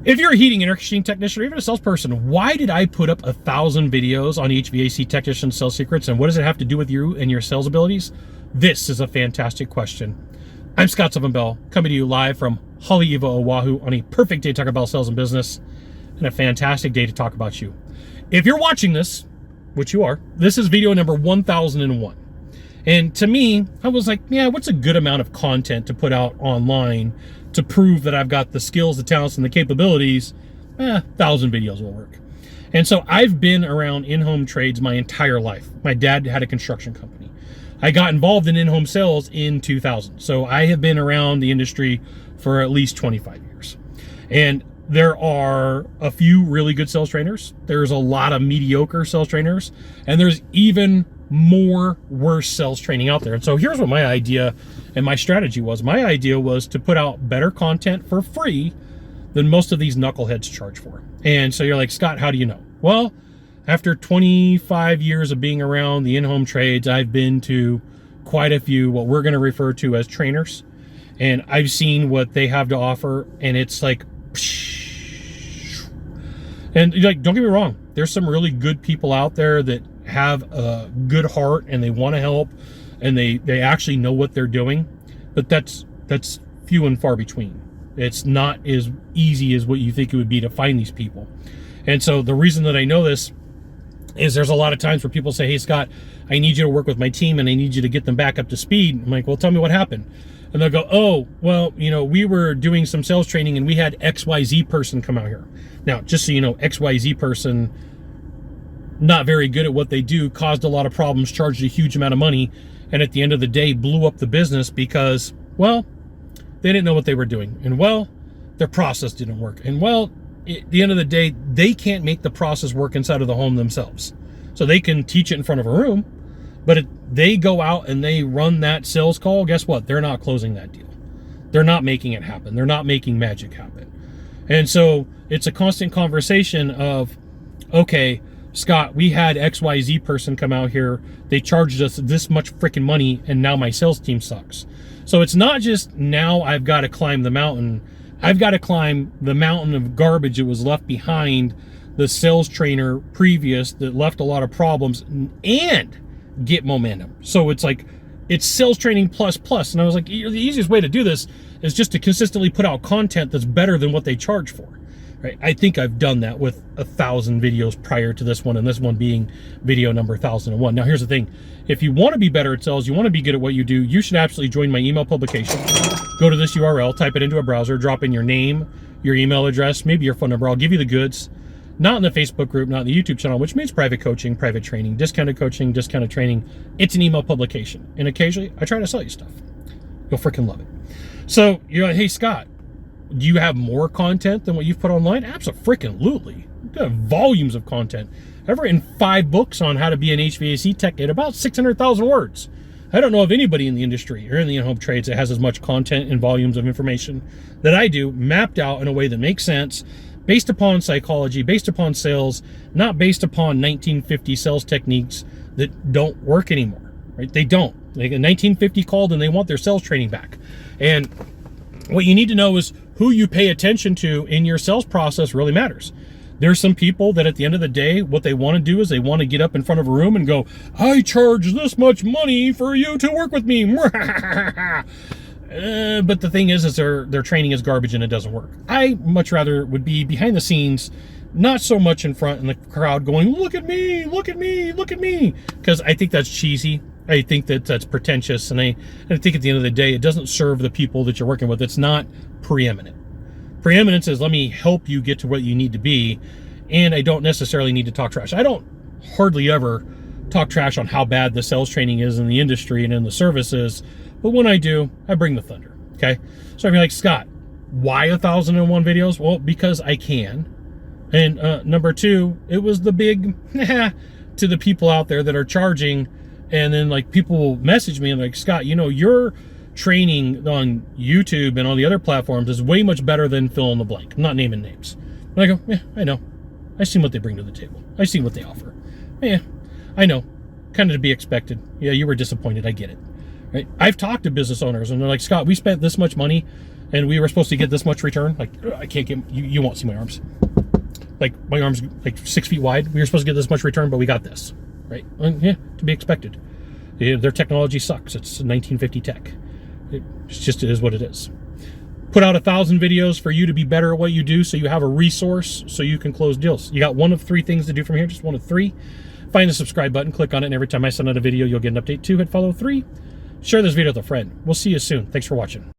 If you're a heating and air conditioning technician or even a salesperson, why did I put up 1,000 videos on HVAC technician sales secrets, and what does it have to do with you and your sales abilities? This is a fantastic question. I'm Scott Sylvan Bell, coming to you live from Haleiwa, Oahu, on a perfect day to talk about sales and business, and a fantastic day to talk about you. If you're watching this, which you are, this is video number 1001. And to me, I was like, yeah, what's a good amount of content to put out online to prove that I've got the skills, the talents, and the capabilities? 1,000 videos will work. And so I've been around in-home trades my entire life. My dad had a construction company. I got involved in in-home sales in 2000. So I have been around the industry for at least 25 years. And there are a few really good sales trainers. There's a lot of mediocre sales trainers. And there's even more worse sales training out there. And so here's what my idea and my strategy was. My idea was to put out better content for free than most of these knuckleheads charge for. And so you're like, Scott, how do you know? Well, after 25 years of being around the in-home trades, I've been to quite a few what we're going to refer to as trainers. And I've seen what they have to offer, and it's like, and like, don't get me wrong, there's some really good people out there that have a good heart and they want to help and they actually know what they're doing, but that's few and far between. It's not as easy as what you think it would be to find these people. And so the reason that I know this is there's a lot of times where people say, hey Scott, I need you to work with my team and I need you to get them back up to speed. I'm like, well, tell me what happened. And they'll go, oh, well, you know, we were doing some sales training and we had XYZ person come out here. Now, just so you know, XYZ person, not very good at what they do, caused a lot of problems, charged a huge amount of money, and at the end of the day blew up the business because, well, they didn't know what they were doing, and well, their process didn't work, and well, at the end of the day, they can't make the process work inside of the home themselves. So they can teach it in front of a room, but if they go out and they run that sales call, guess what? They're not closing that deal. They're not making it happen. They're not making magic happen. And so it's a constant conversation of, okay, Scott, we had XYZ person come out here. They charged us this much freaking money, and now my sales team sucks. So it's not just now I've got to climb the mountain. I've got to climb the mountain of garbage that was left behind the sales trainer previous that left a lot of problems and get momentum. So it's like, it's sales training plus. And I was like, the easiest way to do this is just to consistently put out content that's better than what they charge for. Right? I think I've done that with 1,000 videos prior to this one, and this one being video number 1001. Now, here's the thing. If you want to be better at sales, you want to be good at what you do, you should absolutely join my email publication. Go to this URL, type it into a browser, drop in your name, your email address, maybe your phone number. I'll give you the goods. Not in the Facebook group, not in the YouTube channel, which means private coaching, private training, discounted coaching, discounted training. It's an email publication. And occasionally, I try to sell you stuff. You'll freaking love it. So you're like, hey, Scott, do you have more content than what you've put online? Abso-freaking-lutely. You've got volumes of content. I've written 5 books on how to be an HVAC tech at about 600,000 words. I don't know of anybody in the industry or in the in-home trades that has as much content and volumes of information that I do, mapped out in a way that makes sense, based upon psychology, based upon sales, not based upon 1950 sales techniques that don't work anymore, right? They don't. Like, in 1950 called and they want their sales training back. And what you need to know is who you pay attention to in your sales process really matters. There's some people that at the end of the day, what they want to do is they want to get up in front of a room and go, I charge this much money for you to work with me. But the thing is their training is garbage and it doesn't work. I much rather would be behind the scenes, not so much in front in the crowd going, look at me, look at me, look at me. Because I think that's cheesy. I think that's pretentious, and I think at the end of the day, it doesn't serve the people that you're working with. It's not preeminent. Preeminence is, let me help you get to what you need to be, and I don't necessarily need to talk trash. I don't hardly ever talk trash on how bad the sales training is in the industry and in the services, but when I do, I bring the thunder, okay? So if you're like, Scott, why 1,001 videos? Well, because I can. And number 2, it was the big to the people out there that are charging. And then like people will message me and like, Scott, you know, your training on YouTube and all the other platforms is way much better than fill in the blank. I'm not naming names. And I go, yeah, I know. I've seen what they bring to the table. I've seen what they offer. Yeah, I know. Kind of to be expected. Yeah, you were disappointed. I get it. Right? I've talked to business owners and they're like, Scott, we spent this much money and we were supposed to get this much return. Like, I can't get, you won't see my arms. Like, my arms like 6 feet wide. We were supposed to get this much return, but we got this, right? And yeah, to be expected. Yeah, their technology sucks. It's 1950 tech. It is what it is. Put out 1,000 videos for you to be better at what you do, so you have a resource so you can close deals. You got one of 3 things to do from here, just one of 3. Find the subscribe button, click on it, and every time I send out a video, you'll get an update. 2, hit follow. 3, share this video with a friend. We'll see you soon. Thanks for watching.